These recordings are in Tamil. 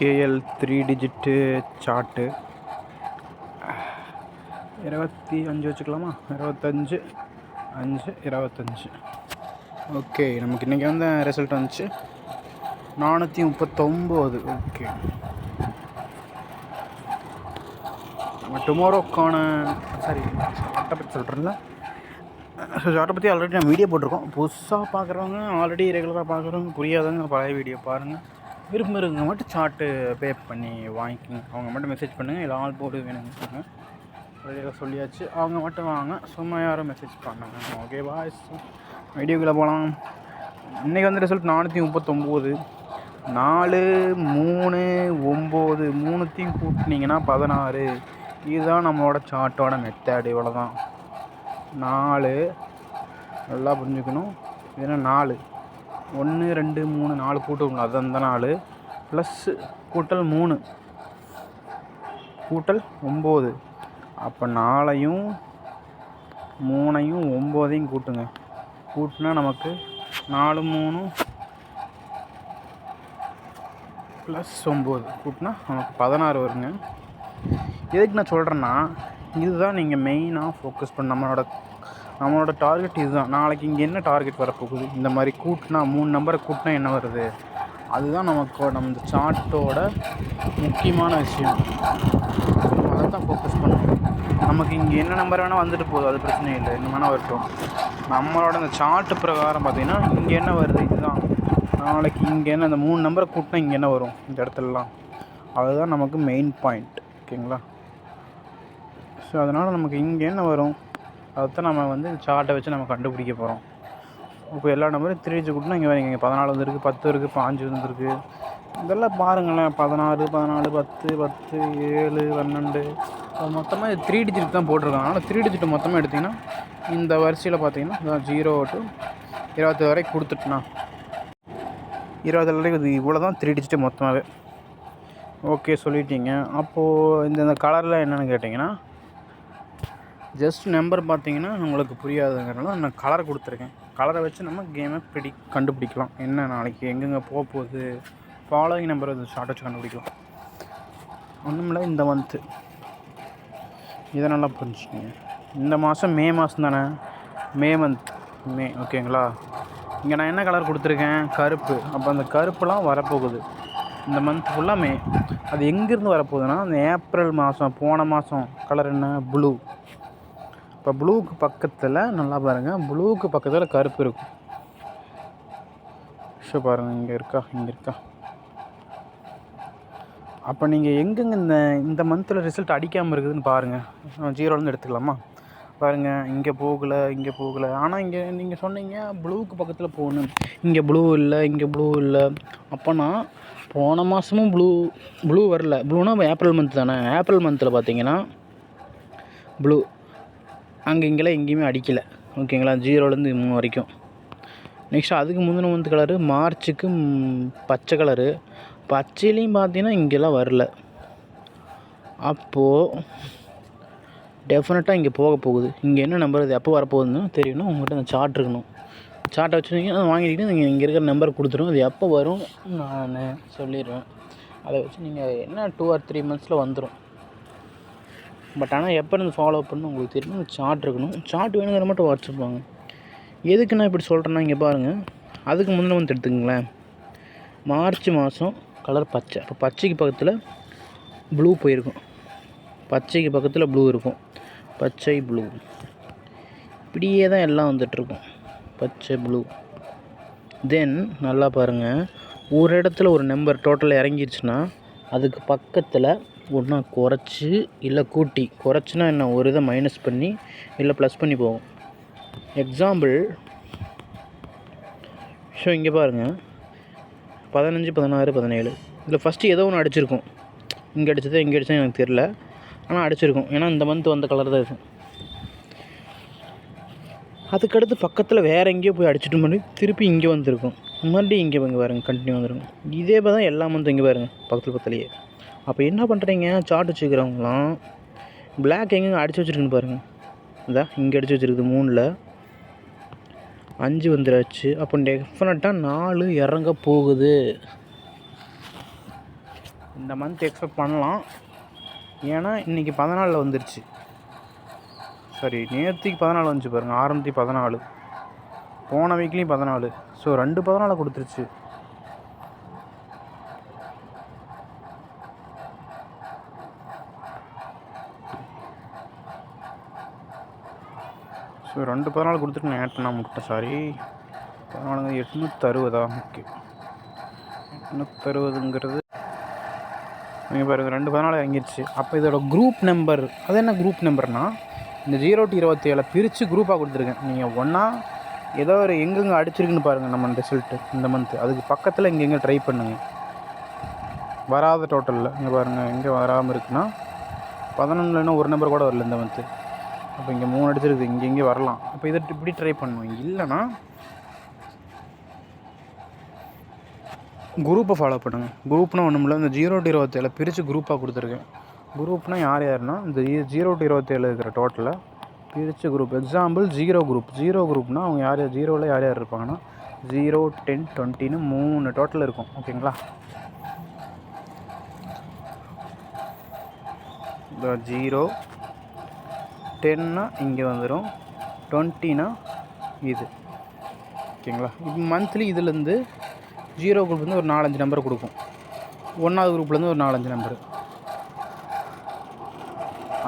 கேஎல் 3 டிஜிட்டு சார்ட்டு 25 வச்சுக்கலாமா? 25 ஓகே. நமக்கு இன்றைக்கி வந்து ரிசல்ட் வந்துச்சு 439. ஓகே, நம்ம டுமாரோக்கான சார்ட்டை பற்றி சொல்கிறேன்ல. ஸோ சார்ட்டை பற்றி ஆல்ரெடி நான் வீடியோ போட்டிருக்கோம். புதுசாக பார்க்குறவங்க, ஆல்ரெடி ரெகுலராக பார்க்குறவங்க, புரியாதவங்க பழைய வீடியோ பாருங்கள். விருப்பம் இருக்குங்க மட்டும் சார்ட்டு பே பண்ணி வாங்கிக்கோங்க. அவங்க மட்டும் மெசேஜ் பண்ணுங்கள், இல்லை ஆல் போர்டு வேணுங்க சொல்லியாச்சு. அவங்க மட்டும் வாங்க, சும்மா யாரும் மெசேஜ் பண்ணாங்க. ஓகே பாய்ஸ், வீடியோக்குள்ளே போகலாம். இன்றைக்கி வந்து ரிசல்ட் 439. 4 3 9 மூணுத்தையும் கூட்டினீங்கன்னா 16. இதுதான் நம்மளோட சார்ட்டோட மெத்தட். இவ்வளோ தான். 4 நல்லா புரிஞ்சுக்கணும். இதுனா 4 1 2 3 4 கூட்டணும். அது அந்த 4 ப்ளஸ் கூட்டல் 3 கூட்டல் 9. அப்போ 4ஐயும் 3ஐயும் 9ஐயும் கூட்டுங்க. கூட்டினா நமக்கு 4 3 ப்ளஸ் 9 கூட்டினா நமக்கு 16 வருங்க. எதுக்கு நான் சொல்கிறேன்னா, இதுதான் நீங்கள் மெயினாக ஃபோக்கஸ் பண்ண. நம்மளோட டார்கெட் இதுதான். நாளைக்கு இங்கே என்ன டார்கெட் வரப்போகுது, இந்த மாதிரி கூட்டினா 3 நம்பரை கூட்டினா என்ன வருது, அதுதான் நம்ம இந்த சார்ட்டோட முக்கியமான விஷயம். அதை தான் ஃபோக்கஸ் பண்ணணும். நமக்கு இங்கே என்ன நம்பர் வேணால் வந்துட்டு போகுது, அது பிரச்சனை இல்லை, என்ன வேணால் வரட்டும். நம்மளோட இந்த சார்ட்டு பிரகாரம் பார்த்திங்கன்னா இங்கே என்ன வருது, இதுதான். நாளைக்கு இங்கே என்ன, இந்த 3 நம்பரை கூட்டினா இங்கே என்ன வரும் இந்த இடத்துலலாம், அதுதான் நமக்கு மெயின் பாயிண்ட். ஓகேங்களா? ஸோ அதனால் நமக்கு இங்கே என்ன வரும், அதுதான் நம்ம வந்து சார்ட்டை வச்சு நம்ம கண்டுபிடிக்க போகிறோம். இப்போ எல்லா நம்பரும் 3 டிஜிட் கூட்டினா இங்கே வரீங்க, இங்கே 14 வந்துருக்கு, 10 இருக்குது, 5 வந்துருக்கு. இதெல்லாம் பாருங்களேன். 16 10 10 7 12 மொத்தமாக 3 டிஜிட் தான் போட்டிருக்காங்க. அதனால் 3 டிஜிட் மொத்தமாக எடுத்திங்கன்னா இந்த வரிசையில் பார்த்தீங்கன்னா 0 to 20 வரைக்கும் கொடுத்துட்டுனா 20 வரைக்கும் இது இவ்வளோ தான் 3 டிஜிட்டு மொத்தமாகவே. ஓகே சொல்லிட்டீங்க. அப்போது இந்த கலரில் என்னென்னு கேட்டிங்கன்னா, ஜஸ்ட் நம்பர் பார்த்தீங்கன்னா உங்களுக்கு புரியாதுங்கிறனால நான் கலரை கொடுத்துருக்கேன். கலரை வச்சு நம்ம கேமை கண்டுபிடிக்கலாம். என்ன நாளைக்கு எங்கெங்கே போகுது, ஃபாலோயிங் நம்பர் வந்து ஷார்ட் வச்சு கண்டுபிடிக்கலாம். ஒன்றுமில்ல, இந்த மந்த்து இதை நல்லா புரிஞ்சுக்கோங்க. இந்த மாதம் மே மாதம் தானே, மே மந்த், மே. ஓகேங்களா? இங்கே நான் என்ன கலர் கொடுத்துருக்கேன், கருப்பு. அப்போ அந்த கருப்புலாம் வரப்போகுது இந்த மந்த் ஃபுல்லாக மே. அது எங்கேருந்து வரப்போகுதுன்னா, அந்த ஏப்ரல் மாதம், போன மாதம் கலர் என்ன, ப்ளூ. இப்போ ப்ளூவுக்கு பக்கத்தில் நல்லா பாருங்கள், ப்ளூவுக்கு பக்கத்தில் கருப்பு இருக்கும். ஸோ பாருங்கள், இங்கே இருக்கா. அப்போ நீங்கள் எங்கெங்கே இந்த மந்தில் ரிசல்ட் அடிக்காமல் இருக்குதுன்னு பாருங்கள். 0லேருந்து எடுத்துக்கலாமா? பாருங்கள், இங்கே போகலை. ஆனால் இங்கே நீங்கள் சொன்னீங்க ப்ளூவுக்கு பக்கத்தில் போகணும். இங்கே ப்ளூ இல்லை. அப்போனா போன மாதமும் ப்ளூ வரல. ப்ளூனா ஏப்ரல் மந்த் தானே. ஏப்ரல் மந்தில் பார்த்தீங்கன்னா ப்ளூ இங்கெல்லாம் எங்கேயுமே அடிக்கலை. ஓகேங்களா? 0லேருந்து 3 வரைக்கும். நெக்ஸ்ட் அதுக்கு முந்தின மந்த் கலரு மார்ச்சுக்கு பச்சை கலரு. பச்சையிலையும் பார்த்தீங்கன்னா இங்கெல்லாம் வரல. அப்போது டெஃபினட்டாக இங்கே போகுது. இங்கே என்ன நம்பர், இது எப்போ வரப்போகுதுன்னு தெரியணும். உங்கள்கிட்ட அந்த சார்ட் இருக்கணும். சார்ட்டை வச்சுருந்தீங்க, அதை வாங்கிட்டு நீங்கள் இங்கே இருக்கிற நம்பர் கொடுத்துரும். அது எப்போ வரும் நான் சொல்லிடுவேன். அதை வச்சு நீங்கள் என்ன 2 or 3 மந்த்ஸில் வந்துடும். பட் ஆனால் எப்போ இருந்து ஃபாலோ பண்ணணும் உங்களுக்கு தெரியும். சார்ட் இருக்கணும். சார்ட் வேணுங்கிற மட்டும் வாட்ஸ்அப் வாங்க. எதுக்கு நான் இப்படி சொல்கிறேன்னா, இங்கே பாருங்கள், அதுக்கு முந்தின மந்த் எடுத்துக்கங்களேன். மார்ச் மாதம் கலர் பச்சை. இப்போ பச்சைக்கு பக்கத்தில் ப்ளூ போயிருக்கும். பச்சைக்கு பக்கத்தில் ப்ளூ இருக்கும். பச்சை ப்ளூ இப்படியே தான் எல்லாம் வந்துட்டுருக்கும். பச்சை ப்ளூ. தென் நல்லா பாருங்கள், ஒரு இடத்துல ஒரு நம்பர் டோட்டலாக இறங்கிருச்சுன்னா அதுக்கு பக்கத்தில் ஒன்றா குறைச்சி இல்லை கூட்டி, குறைச்சினா என்ன, ஒரு இதை மைனஸ் பண்ணி இல்லை ப்ளஸ் பண்ணி போகும். எக்ஸாம்பிள், ஸோ இங்கே பாருங்கள், 15 16 17 இதில் ஃபஸ்ட்டு ஏதோ ஒன்று அடிச்சிருக்கும். இங்கே அடித்தது எனக்கு தெரில, ஆனால் அடிச்சிருக்கும். ஏன்னா இந்த மந்த் வந்த கலர் தான் இது. அதுக்கடுத்து பக்கத்தில் வேறு எங்கேயோ போய் அடிச்சுட்டு பண்ணி திருப்பி இங்கே வந்துருக்கும். மறுபடியும் இங்கே பாருங்கள், கண்டினியூ வந்துருக்கும். இதே தான் எல்லா மந்த்தும் இங்கே பாருங்கள், பக்கத்துலேயே. அப்போ என்ன பண்ணுறீங்க, சார்ட் வச்சுக்கிறவங்களாம் பிளாக் எங்கெங்கே அடித்து வச்சுருக்குன்னு பாருங்கள். இதான் இங்கே அடித்து வச்சுருக்குது. 3ல் 5 வந்துடாச்சு. அப்போ டெஃபினட்டாக 4 இறங்க போகுது. இந்த மந்த் எக்ஸ்பெக்ட் பண்ணலாம். ஏன்னா இன்றைக்கி 14 வந்துருச்சு. சரி, நேற்றுக்கு 14 வந்துச்சு பாருங்கள். 614. போன வீக்லேயும் 14. ஸோ 2 14 கொடுத்துருச்சு. ஸோ 2 14 கொடுத்துட்டு நான் ஆட் பண்ண முட்டேன். சாரி, 14 860. ஓகே, 860ங்கிறது நீங்கள் பாருங்கள் 2 14 இறங்கிடுச்சு. அப்போ இதோட குரூப் நம்பர், அது என்ன குரூப் நம்பர்னால், இந்த 0 to 27 பிரித்து குரூப்பாக கொடுத்துருக்கேன். நீங்கள் ஒன்றா ஏதோ ஒரு எங்கெங்கே அடிச்சிருக்குன்னு பாருங்கள் நம்ம ரிசல்ட்டு இந்த மந்த்து. அதுக்கு பக்கத்தில் இங்கே ட்ரை பண்ணுங்கள். வராத டோட்டலில் இங்கே பாருங்கள், எங்கே வராமல் இருக்குன்னா 11 ஒரு நம்பர் கூட வரல இந்த மந்த்து. அப்போ இங்கே 3 அடிச்சிருக்கு, இங்கே வரலாம். அப்போ இதை இப்படி ட்ரை பண்ணுவோம். இல்லைன்னா குரூப்பை ஃபாலோ பண்ணுங்கள். குரூப்னால் ஒன்றும் இல்லை, இந்த 0 to 27 பிரித்து குரூப்பாக கொடுத்துருக்கேன். குரூப்னால் யாருன்னா இந்த 0 to 27 இருக்கிற டோட்டலை பிரித்து குரூப். Example 0 group. 0 குரூப்னால் அவங்க யார் 0வில் யார் யார் இருப்பாங்கன்னா 0 10 20ன்னு 3 டோட்டல் இருக்கும். ஓகேங்களா? இந்த 0 10னா இங்கே வந்துடும், 20னா இது. ஓகேங்களா? இப்போ மந்த்லி இதுலேருந்து 0 குரூப்லேருந்து ஒரு 4-5 நம்பர் கொடுக்கும். 1வது குரூப்லேருந்து ஒரு 4-5 நம்பரு.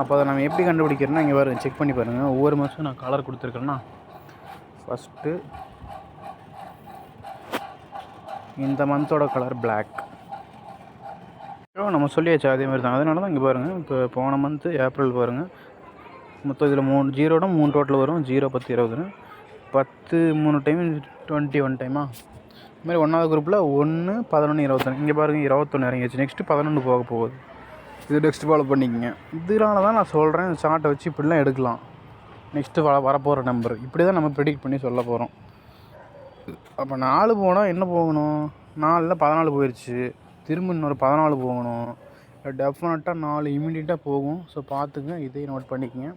அப்போ அதை நம்ம எப்படி கண்டுபிடிக்கிறோன்னா, இங்கே பாருங்கள், செக் பண்ணி பாருங்கள். ஒவ்வொரு மாதம் நான் கலர் கொடுத்துருக்கேன்னா, ஃபஸ்ட்டு இந்த மந்தோட கலர் பிளாக். நம்ம சொல்லியாச்சு அதே மாதிரி தான். அதனால தான் இங்கே பாருங்கள், இப்போ போன மந்த்து ஏப்ரல் பாருங்கள், மொத்தம் இதில் 3 0னா 3 டோட்டல் வரும். 0 10 20ன்னு 10 3 டைம் 21 டைமா. இது மாதிரி 1வது குரூப்பில் 1 11 21. இங்கே பாருங்கள் 21 இறங்கிடுச்சு. நெக்ஸ்ட்டு 11 போக போகுது. இது நெக்ஸ்ட்டு ஃபாலோ பண்ணிக்கங்க. இதனால தான் நான் சொல்கிறேன், இந்த சார்ட்டை வச்சு இப்படிலாம் எடுக்கலாம். நெக்ஸ்ட்டு வரப்போகிற நம்பர் இப்படி தான் நம்ம ப்ரெடிக்ட் பண்ணி சொல்ல போகிறோம். அப்போ 4 போனால் என்ன போகணும், 4ல் 14 போயிடுச்சு, திரும்ப இன்னொரு 14 போகணும். டெஃபினட்டாக 4 இமீடியட்டாக போகும். ஸோ பார்த்துங்க, இதையும் நோட் பண்ணிக்கங்க.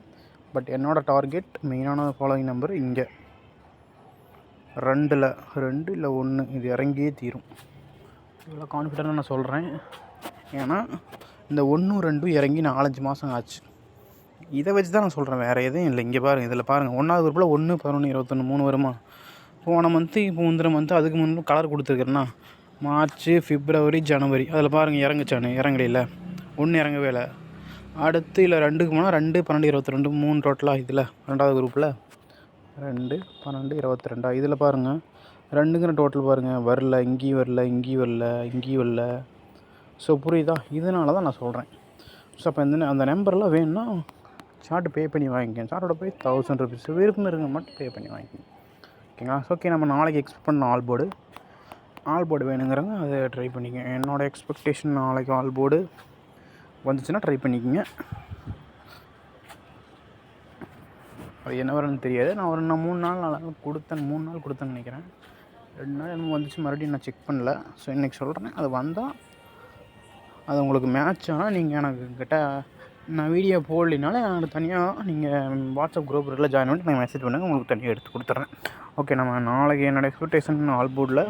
பட் என்னோடய டார்கெட் மெயினான ஃபாலோவிங் நம்பர் இங்கே 2ல் 2 இல்லை 1 இது இறங்கியே தீரும். இவ்வளோ கான்ஃபிடென்ட்டாக நான் சொல்கிறேன். ஏன்னா இந்த 1 2 இறங்கி 4-5 மாதம் ஆச்சு. இதை வச்சு தான் நான் சொல்கிறேன், வேறு எதுவும் இல்லை. இங்கே பாருங்கள், இதில் பாருங்கள், 1வது குரூப்பில் 1 11 21 3 வருமா. போன மந்த்து இப்போ முந்தின மந்த்து அதுக்கு முன்பு கலர் கொடுத்துருக்குறேன்னா மார்ச் பிப்ரவரி ஜனவரி. அதில் பாருங்கள் இறங்குச்சானு, இறங்கலையில் 1 இறங்கவே இல்லை. அடுத்து இல்லை 2க்கு போனால் 2 12 22 3 டோட்டலாக. இதில் 2வது குரூப்பில் 2 12 22. இதில் பாருங்கள் 2ங்கிற டோட்டல் பாருங்கள், வரல, இங்கேயும் வரல, இங்கேயும் வரல, இங்கேயும் வரல. ஸோ புரியுதா? இதனால தான் நான் சொல்கிறேன். ஸோ அப்போ அந்த நம்பர்லாம் வேணும்னா சார்ட்டு பே பண்ணி வாங்கிக்கங்க. சார்ட்டோட போய் 1000 rupees விருப்பம் இருங்க மட்டும் பே பண்ணி வாங்கிக்கோங்க. ஓகேங்களா? ஓகே, நம்ம நாளைக்கு எக்ஸ்பெக்ட் பண்ண ஆல் போர்டு வேணுங்கிறவங்க அதை ட்ரை பண்ணிக்கங்க. என்னோடய எக்ஸ்பெக்டேஷன் நாளைக்கு ஆல் போர்டு வந்துச்சுன்னா ட்ரை பண்ணிக்கோங்க. அது என்ன வரணும்னு தெரியாது. நான் ஒரு 3 நாள் கொடுத்தேன், 3 நாள் கொடுத்தேன்னு நினைக்கிறேன். 2 நாள் என்னமோ வந்துச்சு, மறுபடியும் நான் செக் பண்ணல. ஸோ இன்றைக்கி சொல்கிறேன், அது வந்தால் அது உங்களுக்கு மேட்ச் ஆனால் நீங்கள் எனக்கு நான் வீடியோ போடலினால எனக்கு தனியாக நீங்கள் வாட்ஸ்அப் குரூப் இருக்குல்ல, ஜாயின் பண்ணி நான் மெசேஜ் பண்ணுங்கள், உங்களுக்கு தனியாக எடுத்து கொடுத்துட்றேன். ஓகே, நம்ம நாளைக்கு என்னோடய எக்ஸ்பெக்டேஷன் ஆல் போர்டில்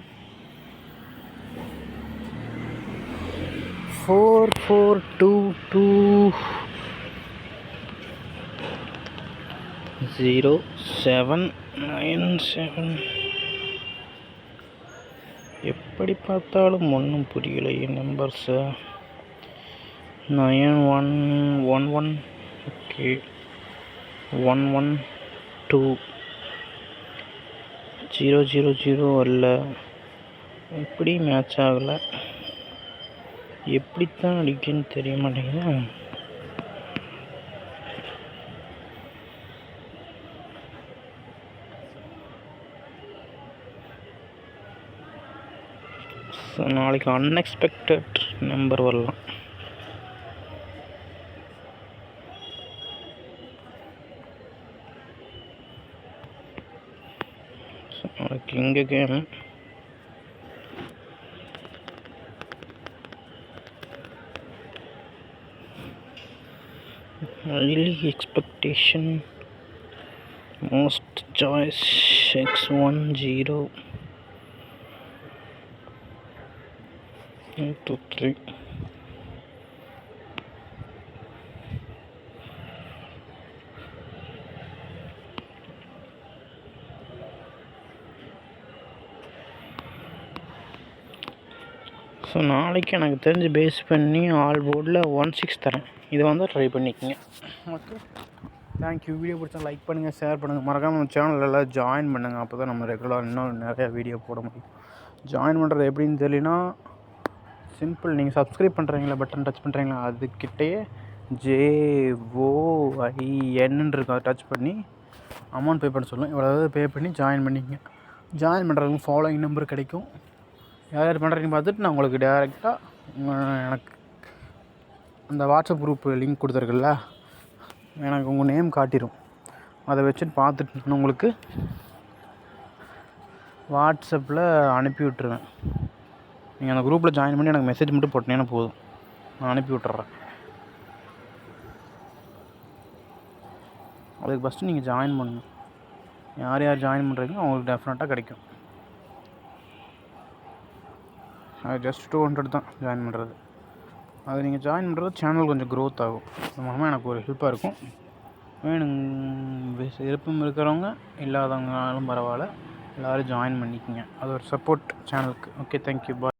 44220797. எப்படி பார்த்தாலும் ஒன்றும் புரியலையே நம்பர்ஸை. 9111. ஓகே, 112 000 வரல. எப்படி மேட்ச் ஆகலை, எப்படித்தான் அடிக்குன்னு தெரிய மாட்டேங்குது. ஸோ நாளைக்கு அன்எக்ஸ்பெக்டட் நம்பர் வரலாம். ஸோ நாளைக்கு இங்கே game highly expectation most choice x10 1 2 3 so நாளைக்கு எனக்கு தெரிஞ்சு பேஸ் பண்ணி ஆல் போர்டில் 16 தரேன். இதை வந்து ட்ரை பண்ணிக்கோங்க. Okay, thank you. வீடியோ பிடிச்சா லைக் பண்ணுங்கள், ஷேர் பண்ணுங்கள், மறக்காமல் நம்ம சேனலில் எல்லாம் ஜாயின் பண்ணுங்கள். அப்போ தான் நம்ம ரெகுலராக இன்னும் நிறையா வீடியோ போட முடியும். ஜாயின் பண்ணுறது எப்படின்னு தெரியலனா சிம்பிள், நீங்கள் சப்ஸ்கிரைப் பண்ணுறீங்களா பட்டன் டச் பண்ணுறீங்களா, அதுக்கிட்டேயே JOIN இருக்கும், அதை டச் பண்ணி அமௌண்ட் பே பண்ண சொல்லுங்கள். இவ்வளோ பே பண்ணி ஜாயின் பண்ணிக்கங்க. ஜாயின் பண்ணுறதுக்கு ஃபாலோயிங் நம்பர் கிடைக்கும். யார் யார் பண்ணுறீங்கன்னு பார்த்துட்டு நான் உங்களுக்கு டேரெக்டாக எனக்கு அந்த வாட்ஸ்அப் குரூப் லிங்க் கொடுத்துருக்குல்ல, எனக்கு உங்கள் நேம் காட்டிடும். அதை வச்சுட்டு பார்த்துட்டு நான் உங்களுக்கு வாட்ஸ்அப்பில் அனுப்பி விட்டுருவேன். நீங்கள் அந்த குரூப்பில் ஜாயின் பண்ணி எனக்கு மெசேஜ் மட்டும் போட்டிங்கன்னா போதும், நான் அனுப்பி விட்டுறேன். அதுக்கு ஃபஸ்ட்டு நீங்கள் ஜாயின் பண்ணணும். யார் யார் ஜாயின் பண்ணுறீங்களோ அவங்களுக்கு டெஃபினட்டாக கிடைக்கும். அது ஜஸ்ட் 200 தான் ஜாயின் பண்ணுறது. அது நீங்கள் ஜாயின் பண்ணுறது சேனல் கொஞ்சம் க்ரோத் ஆகும். அது மூலமாக எனக்கு ஒரு ஹெல்ப்பாக இருக்கும். விருப்பம் இருக்கிறவங்க இல்லாதவங்கனாலும் பரவாயில்ல, எல்லோரும் ஜாயின் பண்ணிக்கோங்க. அது ஒரு சப்போர்ட் சேனலுக்கு. ஓகே, தேங்க்யூ, பாய்.